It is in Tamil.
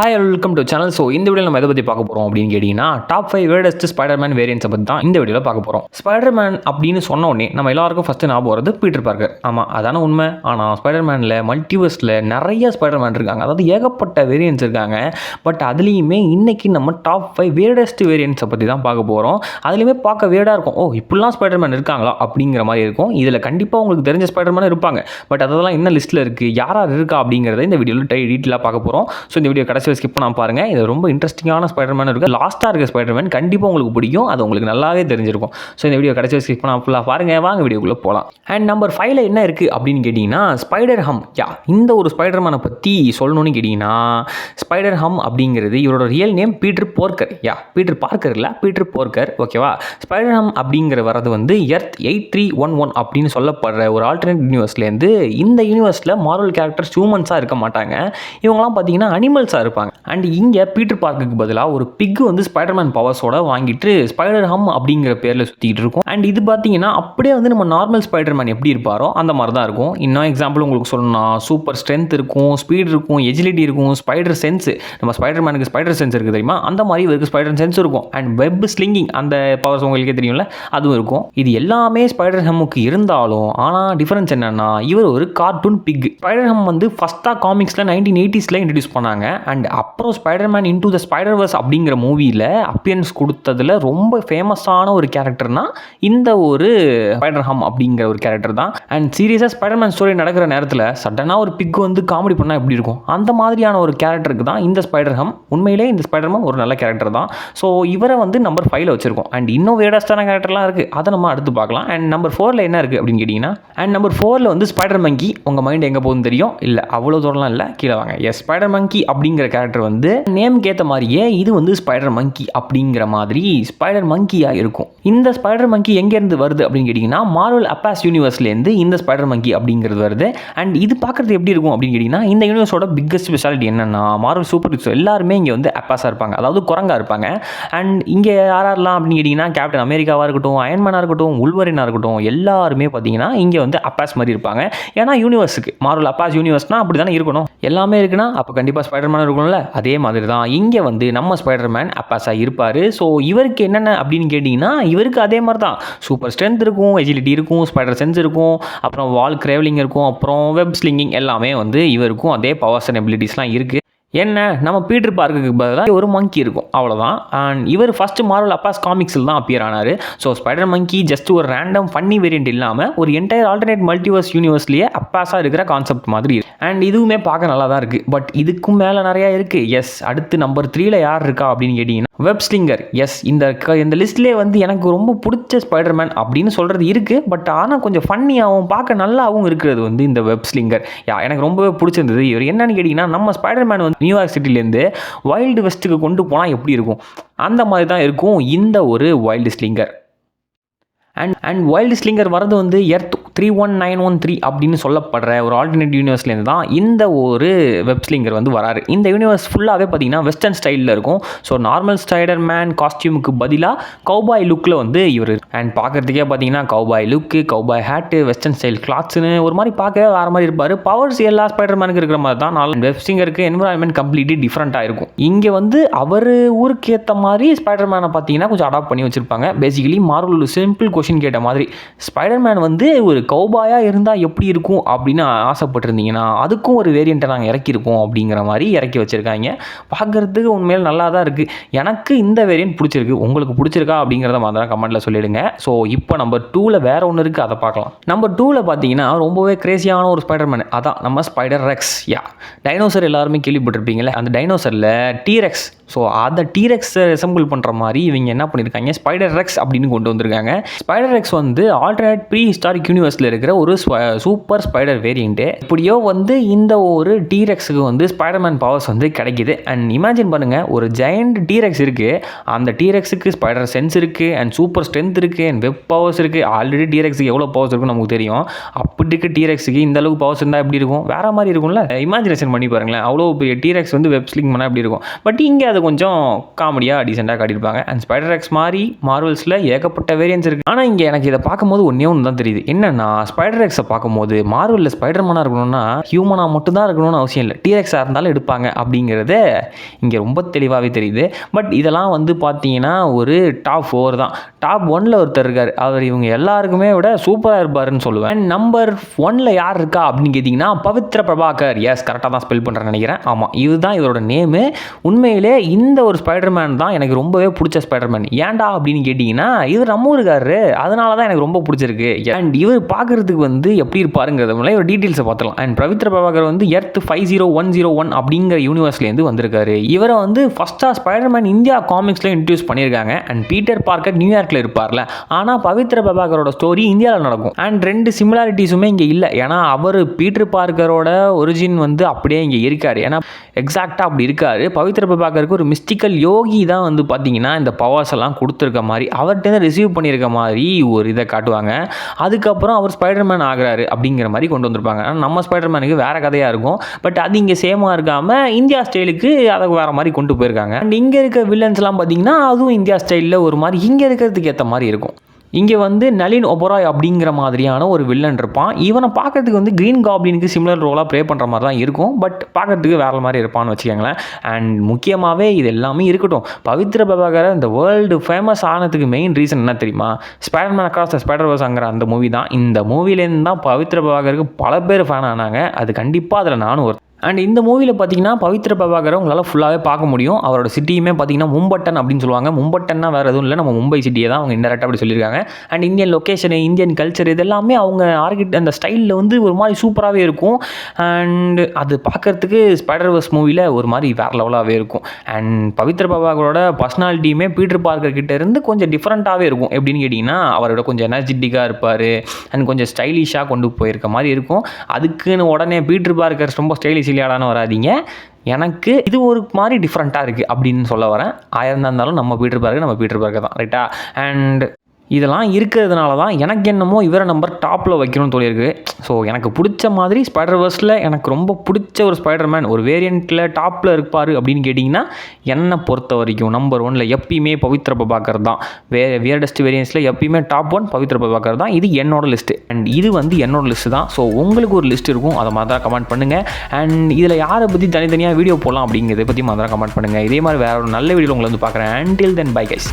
Hi welcome to channel. So இந்த வீடியோ நம்ம எதை பற்றி பார்க்க போகிறோம் அப்படின்னு கேட்டிங்கன்னா, டாப் 5 வேர்டஸ்ட் ஸ்பைடர்மேன் வேரியன்ஸை பற்றி தான் இந்த வீடியோவில் பார்க்க போகிறோம். ஸ்பைடர்மேன் அப்படின்னு சொன்ன உடனே நம்ம எல்லாருக்கும் ஃபஸ்ட்டு ஞாபகம் வருது பீட்டர் பார்க்கர். ஆமாம், அதான உண்மை. ஆனால் ஸ்பைடர்மேனில் மல்டிவர்ஸில் நிறைய ஸ்பைடர்மேன் இருக்காங்க, அதாவது ஏகப்பட்ட வேரியன்ஸ் இருக்காங்க. பட் அதுலேயுமே இன்றைக்கி நம்ம டாப் 5 வேர்டஸ்ட் வேரியன்ஸை பற்றி தான் பார்க்க போகிறோம். அதுலேயுமே பார்க்க வேர்டாக இருக்கும். ஓ, இப்படிலாம் ஸ்பைடர்மேன் இருக்காங்களா அப்படிங்கிற மாதிரி இருக்கும். இதில் கண்டிப்பாக உங்களுக்கு தெரிஞ்ச ஸ்பைடர்மேன் இருப்பாங்க. பட் அதெல்லாம் என்ன லிஸ்ட்டில் இருக்குது, யார் இருக்கா அப்படிங்கிறத இந்த வீடியோவில் டீட்டெயிலாக பார்க்க போகிறோம். ஸோ இந்த வீடியோ கடைசி ஸ்கிப் பண்ணாம பாருங்க. இது ரொம்ப இன்ட்ரெஸ்டிங்கான ஸ்பைடர்மேன் இருக்கு. லாஸ்ட்டாக இருக்க ஸ்பைடர்மேன் கண்டிப்பாக உங்களுக்கு பிடிக்கும். அது உங்களுக்கு நல்லாவே தெரிஞ்சிருக்கும். ஸோ இந்த வீடியோ கடைசி ஸ்கிப் பண்ணாம ஃபுல்லாக பாருங்க. வாங்க வீடியோக்குள்ளே போகலாம். அண்ட் நம்பர் 5ல என்ன இருக்குது அப்படின்னு கேட்டிங்கன்னா, ஸ்பைடர் ஹம். இந்த ஒரு ஸ்பைடர்மேனை பற்றி சொல்லணும்னு கேட்டிங்கன்னா, ஸ்பைடர் ஹம் அப்படிங்கிறது இவரோட real name Peter Porker. Peter Parker இல்லை, பீட்டர் போர்க்கர். ஓகேவா? ஸ்பைடர் ஹம் அப்படிங்கிற வரது வந்து எர்த் 8311 அப்படின்னு சொல்லப்படுற ஒரு ஆல்டர்னேட் யூனிவர்ஸ்லேருந்து இந்த யூனிவர்ஸில் மார்வல் கேரக்டர்ஸ் ஹியூமன்ஸாக இருக்க மாட்டாங்க. இவங்களாம் பார்த்தீங்கன்னா அனிமல்ஸாக இருப்பாங்க. அண்ட் இங்கே பீட்டர் பார்க்கருக்கு பதிலாக ஒரு பிக் வந்து ஸ்பைடர்மேன் பவர்ஸோட வாங்கிட்டு ஸ்பைடர் ஹம் அப்படிங்கிற பேரில் சுற்றிக்கிட்டு இருக்கும். அண்ட் இது பார்த்தீங்கன்னா அப்படியே வந்து நம்ம நார்மல் ஸ்பைடர்மேன் எப்படி இருப்பாரோ அந்த மாதிரி தான் இருக்கும். இன்னும் எக்ஸாம்பிள் உங்களுக்கு சொல்லணும்னா, சூப்பர் ஸ்ட்ரென்த் இருக்கும், ஸ்பீட் இருக்கும், எஜிலிட்டி இருக்கும், ஸ்பைடர் சென்ஸ். நம்ம ஸ்பைடர்மேனுக்கு ஸ்பைடர் சென்ஸ் இருக்குது தெரியுமா, அந்த மாதிரி இவருக்கு ஸ்பைடர் சென்ஸ் இருக்கும். அண்ட் வெப் ஸ்லிங்கிங் அந்த பவர்ஸ் உங்களுக்கே தெரியும்ல, அதுவும் இருக்கும். இது எல்லாமே ஸ்பைடர் ஹம்முக்கு இருந்தாலும் ஆனால் டிஃபரன்ஸ் என்னன்னா, இவர் ஒரு கார்ட்டூன் பிக். ஸ்பைடர் ஹம் வந்து ஃபஸ்ட்டாக காமிக்ஸில் 1980s இன்ட்ரடியூஸ் பண்ணாங்க. அண்ட் அப்புறம் ஸ்பைடர்மேன் இன்டு த ஸ்பைடர்வர்ஸ் அப்படிங்கிற மூவியில் அப்பியரன்ஸ் கொடுத்ததில் ரொம்ப ஃபேமஸான ஒரு கேரக்டர்னா இந்த ஒரு ஸ்பைடர் ஹம் அப்படிங்கிற ஒரு கேரக்டர் தான். அண்ட் சீரியஸாக ஸ்பைடர்மேன் ஸ்டோரி நடக்கிற நேரத்தில் சடனாக ஒரு பிக் வந்து காமெடி பண்ணால் எப்படி இருக்கும், அந்த மாதிரியான ஒரு கேரக்டருக்கு தான் இந்த ஸ்பைடர் ஹம். உண்மையிலே இந்த ஸ்பைடர்மேன் ஒரு நல்ல கேரக்டர் தான். ஸோ இவரை வந்து நம்பர் 5ல வச்சிருக்கோம். அண்ட் இன்னும் வேடஸ்டான கேரக்டர்லாம் இருக்குது, அதை நம்ம அடுத்து பார்க்கலாம். அண்ட் நம்பர் 4ல என்ன இருக்குது அப்படின்னு கேட்டிங்கன்னா, அண்ட் நம்பர் 4ல வந்து ஸ்பைடர் மங்கி. உங்கள் மைண்ட் எங்கே போகுதுன்னு தெரியும் இல்லை, அவ்வளோ தூரம்லாம் இல்லை, கீழே வாங்க. ஸ்பைடர் மங்கி அப்படிங்கிற கேரக்டர் வந்து நேமுக்கு ஏற்ற மாதிரியே இது வந்து ஸ்பைடர் மங்கி அப்படிங்கிற மாதிரி ஸ்பைடர் மங்கியாக இருக்கும். இந்த ஸ்பைடர் மங்கி எங்கேருந்து வருது அப்படின்னு கேட்டிங்கன்னா, மார்வல் அப்பாஸ் யூனிவர்ஸ்லேருந்து இந்த ஸ்பைடர் மங்கி அப்படிங்கிறது வருது. அண்ட் இது பார்க்குறது எப்படி இருக்கும் அப்படின்னு கேட்டிங்கன்னா, இந்த யூனிவர்ஸோட பிக்கஸ்ட் ஸ்பெஷாலிட்டி என்னென்னா, மார்வல் சூப்பர் ஹீரோஸ் எல்லாருமே இங்கே வந்து அப்பாஸாக இருப்பாங்க, அதாவது குரங்கா இருப்பாங்க. அண்ட் இங்கே யாரெல்லாம் அப்படின்னு கேட்டிங்கன்னா, கேப்டன் அமெரிக்காவாக இருக்கட்டும், அயன்மேனாக இருக்கட்டும், உல்வரினாக இருக்கட்டும், எல்லாருமே பார்த்தீங்கன்னா இங்கே வந்து அப்பாஸ் மாதிரி இருப்பாங்க. ஏன்னா யூனிவர்ஸுக்கு மார்வல் அப்பாஸ் யூனிவர்ஸ்னால் அப்படி தானே இருக்கணும். எல்லாமே இருக்குன்னா அப்போ கண்டிப்பாக ஸ்பைடர்மேன் இருக்கணும்ல, அதே மாதிரி தான் இங்கே வந்து நம்ம ஸ்பைடர்மேன் அப்பாஸாக இருப்பார். ஸோ இவருக்கு என்னென்ன அப்படின்னு கேட்டிங்கன்னா, இவருக்கு அதே மாதிரி தான் சூப்பர் ஸ்ட்ரென்த் இருக்கும், எஜிலிட்டி இருக்கும், ஸ்பைடர் சென்ஸ் இருக்கும், அப்புறம் வால் கிரேவலிங் இருக்கும், அப்புறம் வெப் ஸ்லிங்கிங் எல்லாமே வந்து இவருக்கும் அதே பவர்ஸ் அண்ட் எபிலிட்டிஸ்லாம் இருக்குது. என்ன, நம்ம பீட்டர் பார்க்கருக்கு பதிலாக ஒரு மங்கி இருக்கும், அவ்வளோதான். அண்ட் இவர் ஃபஸ்ட்டு மார்வல் அப்பாஸ் காமிக்ஸில் தான் அப்பியர் ஆனார். ஸோ ஸ்பைடர் மங்கி ஜஸ்ட் ஒரு ரேண்டம் ஃபன்னி வேரியன்ட் இல்லாமல் ஒரு என்டையர் ஆல்டர்னேட் மல்டிவர்ஸ் யூனிவர்ஸ்லேயே அப்பாஸாக இருக்கிற கான்செப்ட் மாதிரி இருக்குது. அண்ட் இதுவுமே பார்க்க நல்லா தான் இருக்குது. பட் இதுக்கும் மேலே நிறையா இருக்குது. அடுத்து நம்பர் 3ல யார் இருக்கா அப்படின்னு கேட்டிங்கன்னா, வெப் ஸ்லிங்கர். இந்த லிஸ்ட்லேயே வந்து எனக்கு ரொம்ப பிடிச்ச ஸ்பைடர்மேன் அப்படின்னு சொல்கிறது இருக்குது. பட் ஆனால் கொஞ்சம் ஃபன்னியாகவும் பார்க்க நல்லாவும் இருக்கிறது வந்து இந்த வெப் ஸ்லிங்கர். எனக்கு ரொம்பவே பிடிச்சிருந்தது. இவர் என்னன்னு கேட்டிங்கன்னா, நம்ம ஸ்பைடர்மேன் வந்து நியூயார்க் சிட்டிலேருந்து வைல்டு வெஸ்ட்டுக்கு கொண்டு போனால் எப்படி இருக்கும், அந்த மாதிரி தான் இருக்கும் இந்த ஒரு wild slinger. And wild slinger வரது வந்து எர்த் 31913 அப்படின்னு சொல்லப்படுற ஒரு ஆல்டர்னேட் யூனிவர்ஸ்லேருந்து தான் இந்த ஒரு வெப் ஸ்லிங்கர் வந்து வராரு. இந்த யூனிவர்ஸ் ஃபுல்லாகவே பார்த்தீங்கன்னா வெஸ்டர்ன் ஸ்டைலில் இருக்கும். ஸோ நார்மல் ஸ்பைடர்மேன் காஸ்டியூமுக்கு பதிலாக கௌபாய் லுக்கில் வந்து இவர். அண்ட் பார்க்குறதுக்கே பார்த்தீங்கன்னா கௌபாய் லுக்கு, கௌபாய் ஹேட்டு, வெஸ்டர்ன் ஸ்டைல் கிளாத்ஸ்னு ஒரு மாதிரி பார்க்கவே வேறு மாதிரி இருப்பார். பவர்ஸ் எல்லா ஸ்பைடர்மேனுக்கு இருக்கிற மாதிரி தான். நாலு வெப் ஸ்லிங்கருக்கு என்விரான்மெண்ட் கம்ப்ளீட்லி டிஃப்ரெண்ட்டாக இருக்கும். இங்கே வந்து அவர் ஊருக்கு ஏற்ற மாதிரி ஸ்பைடர்மேனை பார்த்தீங்கன்னா கொஞ்சம் அடாப்ட் பண்ணி வச்சுருப்பாங்க. பேசிக்கலி மார்வல் சிம்பிள் கொஷின் கேட்ட மாதிரி, ஸ்பைடர்மேன் வந்து ஒரு கௌபாயாக இருந்தால் எப்படி இருக்கும் அப்படின்னு ஆசைப்பட்டிருந்தீங்கன்னா, அதுக்கும் ஒரு வேரியண்ட்டை நாங்கள் இறக்கியிருக்கோம் அப்படிங்கிற மாதிரி இறக்கி வச்சுருக்காங்க. பார்க்குறதுக்கு உண்மையில் நல்லா தான் இருக்குது. எனக்கு இந்த வேரியண்ட் பிடிச்சிருக்கு. உங்களுக்கு பிடிச்சிருக்கா அப்படிங்கிறத மாதிரி கமெண்ட்டில் சொல்லிவிடுங்க. ஸோ இப்போ நம்பர் 2ல வேறு ஒன்று இருக்குது, அதை பார்க்கலாம். நம்பர் 2ல பார்த்தீங்கன்னா ரொம்பவே கிரேசியான ஒரு ஸ்பைடர்மேன், அதான் நம்ம ஸ்பைடர் ரெக்ஸ். டைனோசர் எல்லாருமே கேள்விப்பட்டிருப்பீங்களே, அந்த டைனோசரில் டீரெக்ஸ். ஸோ அந்த டீரெக்ஸை ரெசம்பிள் பண்ணுற மாதிரி இவங்க என்ன பண்ணியிருக்காங்க, ஸ்பைடர் ரெக்ஸ் அப்படின்னு கொண்டு வந்திருக்காங்க. ஸ்பைடர் ரெக்ஸ் வந்து ஆல்டர்னேட் ப்ரீ ஹிஸ்டாரிக் யூனிவர்ஸில் இருக்கிற ஒரு சூப்பர் ஸ்பைடர் வேரியண்ட்டு. இப்படியோ வந்து இந்த ஒரு டீரெக்ஸுக்கு வந்து ஸ்பைடர்மேன் பவர்ஸ் வந்து கிடைக்கிது. அண்ட் இமேஜின் பண்ணுங்கள், ஒரு ஜெயண்ட் டீரெக்ஸ் இருக்குது, அந்த டீரெக்ஸுக்கு ஸ்பைடர் சென்ஸ் இருக்குது, அண்ட் சூப்பர் ஸ்ட்ரென்த் இருக்குது, அண்ட் வெப் பவர்ஸ் இருக்குது. ஆல்ரெடி டீரெக்ஸுக்கு எவ்வளோ பவர்ஸ் இருக்குன்னு நமக்கு தெரியும். அப்படி இருக்க டீரெக்ஸுக்கு இந்த அளவுக்கு பவர்ஸ் இருந்தால் எப்படி இருக்கும், வேறு மாதிரி இருக்கும்ல. இமேஜினேஷன் பண்ணி பாருங்களேன், அவ்வளோ பெரிய டீரெக்ஸ் வந்து வெப் ஸ்லிங் பண்ணால் எப்படி இருக்கும். பட் இங்கே அது கொஞ்சம் காமெடியாக டீசெண்டாக காட்டியிருப்பாங்க. அண்ட் ஸ்பைடர் எக்ஸ் மாதிரி மார்வல்ஸில் ஏகப்பட்ட வேரியன்ஸ் இருக்குது. ஆனால் இங்கே எனக்கு இதை பார்க்கும்போது ஒன்றே ஒன்று தான் தெரியுது. என்னென்னா ஸ்பைடர் எக்ஸை பார்க்கும்போது மார்வலில் ஸ்பைடர்மேனாக இருக்கணும்னா ஹியூமனாக மட்டும்தான் இருக்கணும்னு அவசியம் இல்லை, டிரெக்ஸாக இருந்தாலும் எடுப்பாங்க அப்படிங்கிறத இங்கே ரொம்ப தெளிவாகவே தெரியுது. பட் இதெல்லாம் வந்து பார்த்தீங்கன்னா ஒரு டாப் 4 தான். டாப் 1ல் ஒருத்தர் இருக்கார், அவர் இவங்க எல்லாருக்குமே விட சூப்பராக இருப்பாருன்னு சொல்லுவேன். நம்பர் 1ல் யார் இருக்கா அப்படின்னு கேட்டிங்கன்னா பவித்ர பிரபாகர். எஸ், கரெக்டாக தான் ஸ்பெல் பண்ணுறேன்னு நினைக்கிறேன். ஆமாம், இதுதான் இவரோட நேமு. உண்மையிலே இந்த ஒரு ஸ்பைடர்மேன் தான் எனக்கு ரொம்பவே பிடிச்ச ஸ்பைடர்மேன். ஏன்டா அப்படின்னு கேட்டிங்கன்னா இவர் நம்ம ஊருக்காரரு, அதனால தான் எனக்கு ரொம்ப பிடிச்சிருக்கு. அண்ட் இவர் பார்க்குறதுக்கு வந்து எப்படி இருப்பாருங்கிறத மூலம் இவர் டீட்டெயில்ஸை பார்த்துலாம். அண்ட் பவித்ர பிரபாகர் வந்து எர்த் 50101 அப்படிங்கிற யூனிவர்ஸ்லேருந்து வந்திருக்காரு. இவரை வந்து ஃபஸ்ட்டாக ஸ்பைடர்மேன் இந்தியா காமிக்ஸில் இன்ட்ரடியூஸ் பண்ணியிருக்காங்க. அண்ட் பீட்டர் பார்க்கர் நியூயார்க்கில் இருப்பார்ல, ஆனால் பவித்ர பிரபாகரோட ஸ்டோரி இந்தியாவில் நடக்கும். அண்ட் 2 சிமிலாரிட்டிஸுமே இங்கே இல்லை. ஏன்னா அவர் பீட்டர் பார்க்கரோட ஒரிஜின் வந்து அப்படியே இங்கே இருக்கார். ஏன்னா எக்ஸாக்டாக அப்படி இருக்கார். பவித்ர பிரபாகருக்கு ஒரு மிஸ்டிக்கல் யோகி தான் வந்து பார்த்தீங்கன்னா இந்த பவர்ஸ் எல்லாம் கொடுத்துருக்க மாதிரி, அவர்கிட்ட ரிசீவ் பண்ணியிருக்க மாதிரி ஒரு இதை காட்டுவாங்க. அதுக்கப்புறம் அவர் ஸ்பைடர்மேன் ஆகிறாரு அப்படிங்கிற மாதிரி கொண்டு வந்திருப்பாங்க. ஆனால் நம்ம ஸ்பைடர்மேனுக்கு வேறு கதையாக இருக்கும். பட் அது இங்கே சேமாக இருக்காமல் இந்தியா ஸ்டைலுக்கு அதை வேறு மாதிரி கொண்டு போயிருக்காங்க. அண்ட் இங்கே இருக்க வில்லன்ஸ்லாம் பார்த்தீங்கன்னா அதுவும் இந்தியா ஸ்டைலில் ஒரு மாதிரி இங்கே இருக்கிறதுக்கு ஏற்ற மாதிரி இருக்கும். இங்கே வந்து நளின் ஒபராய் அப்படிங்கிற மாதிரியான ஒரு வில்லன் இருப்பான். இவனை பார்க்கறதுக்கு வந்து க்ரீன் காப்ளினுக்கு சிமிலர் ரோலாக ப்ளே பண்ணுற மாதிரி தான் இருக்கும். பட் பார்க்கறதுக்கு வேறு மாதிரி இருப்பான்னு வச்சுக்கோங்களேன். அண்ட் முக்கியமாகவே இது எல்லாமே இருக்கட்டும், பவித்ர பிரபாகரை இந்த வேர்ல்டு ஃபேமஸ் ஆனதுக்கு மெயின் ரீசன் என்ன தெரியுமா? ஸ்பைடர்மேன் அக்ராஸ் த ஸ்பைடர்வர்ஸ்ங்கிற அந்த மூவி தான். இந்த மூவிலேருந்து தான் பவித்ர பிரபாகருக்கு பல பேர் ஃபேன் ஆனாங்க. அது கண்டிப்பாக அதில் நானும் ஒரு. அண்ட் இந்த மூவியில் பார்த்தீங்கன்னா பவித்ர பிரபாகரை உங்களால் ஃபுல்லாகவே பார்க்க முடியும். அவரோட சிட்டியுமே பார்த்தீங்கன்னா மும்பட்டன் அப்படின்னு சொல்லுவாங்க. மும்பட்டன்னா வேறு எதுவும் இல்லை, நம்ம மும்பை சிட்டியை தான் அவங்க இன்டெரக்டாக அப்படி சொல்லியிருக்காங்க. And Indian location, Indian culture, இதெல்லாமே அவங்க அந்த ஸ்டைலில் வந்து ஒரு மாதிரி சூப்பராகவே இருக்கும். அண்ட் அது பார்க்குறதுக்கு ஸ்பைடர்வர்ஸ் மூவியில் ஒரு மாதிரி வேறு லெவலாகவே இருக்கும். அண்ட் பவித்ர பிரபாகரோட பர்சனாலிட்டியுமே பீட்டர் பார்க்கர் கிட்ட இருந்து கொஞ்சம் டிஃப்ரெண்ட்டாகவே இருக்கும். எப்படின்னு கேட்டிங்கன்னா அவரோட கொஞ்சம் எனர்ஜெட்டிக்காக இருப்பார். அண்ட் கொஞ்சம் ஸ்டைலிஷாக கொண்டு போயிருக்க மாதிரி இருக்கும். அதுக்குன்னு உடனே பீட்டர் பார்க்கர் ரொம்ப ஸ்டைலிஷ் இல்லையாடான்னு வராதிங்க. எனக்கு இது ஒரு மாதிரி டிஃப்ரெண்ட்டாக இருக்குது அப்படின்னு சொல்ல வரேன். ஆயிரம் இருந்தாலும் நம்ம பீட்டர் பார்க்கர் தான், ரைட்டா? அண்ட் இதெல்லாம் இருக்கிறதுனால தான் எனக்கு என்னமோ இவரை நம்பர் டாப்பில் வைக்கணும்னு தோணியிருக்கு. ஸோ எனக்கு பிடிச்ச மாதிரி ஸ்பைடர்வர்ஸில் எனக்கு ரொம்ப பிடிச்ச ஒரு ஸ்பைடர்மேன் ஒரு வேரியண்ட்டில் டாப்பில் இருப்பார் அப்படின்னு கேட்டிங்கன்னா என்னை பொறுத்த வரைக்கும் நம்பர் 1ல் எப்பயுமே பவித்ர பிரபாகர் தான். வியர்டஸ்ட் வேரியன்ஸில் எப்பயுமே டாப் 1 பவித்ர பிரபாகர் தான். இது என்னோட லிஸ்ட்டு. அண்ட் இது வந்து என்னோட லிஸ்ட்டு தான். ஸோ உங்களுக்கு ஒரு லிஸ்ட் இருக்கும், அதை மாதிரி தான் கமெண்ட் பண்ணுங்கள். அண்ட் இதில் யாரை பற்றி தனித்தனியாக வீடியோ போடலாம் அப்படிங்கிறத பற்றி மாதிரி தான் கமெண்ட் பண்ணுங்கள். இதே மாதிரி வேறு ஒரு நல்ல வீடியோ உங்களை வந்து பார்க்குறேன். Until then bye guys.